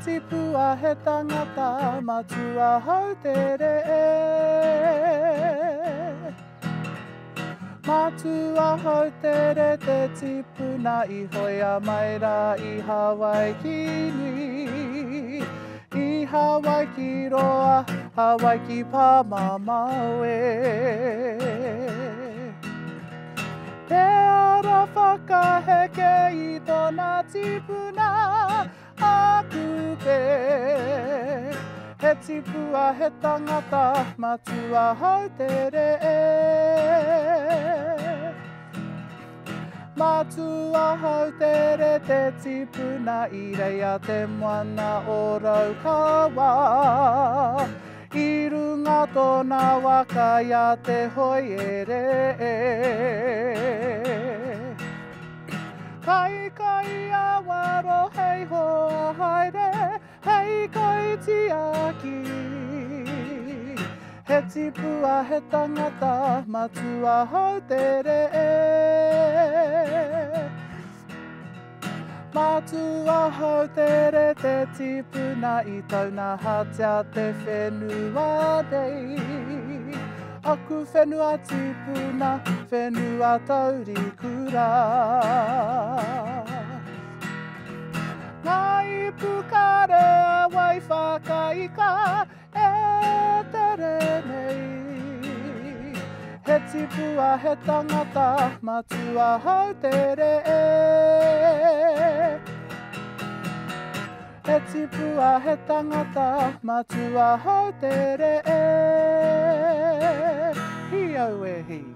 tipua he tangata Matua Hautere Matua Hautere te tipuna I hoia mai rā I Hawaii ki nui I Hawaii ki roa, Hawaii ki Pāmamaue Te ara whakaheke I tōna tipuna a kupe He tipua he tangata Matua Hautere Matua Hautere te tipuna I reia te moana o Raukawa I runga tōna waka ia te hoiere Kai kai a waro hei hoa haere Hei kai tiaki He tipua he tangata Matua Hautere Matua Hautere te tipuna I tauna hatea te whenua rei Aku whenua tipuna, whenua taurikura Ngā I pukare a wai whakaika e tere nei He tipua he tangata Matua Hautere He tipua he tangata Matua Hautere Hi au e hi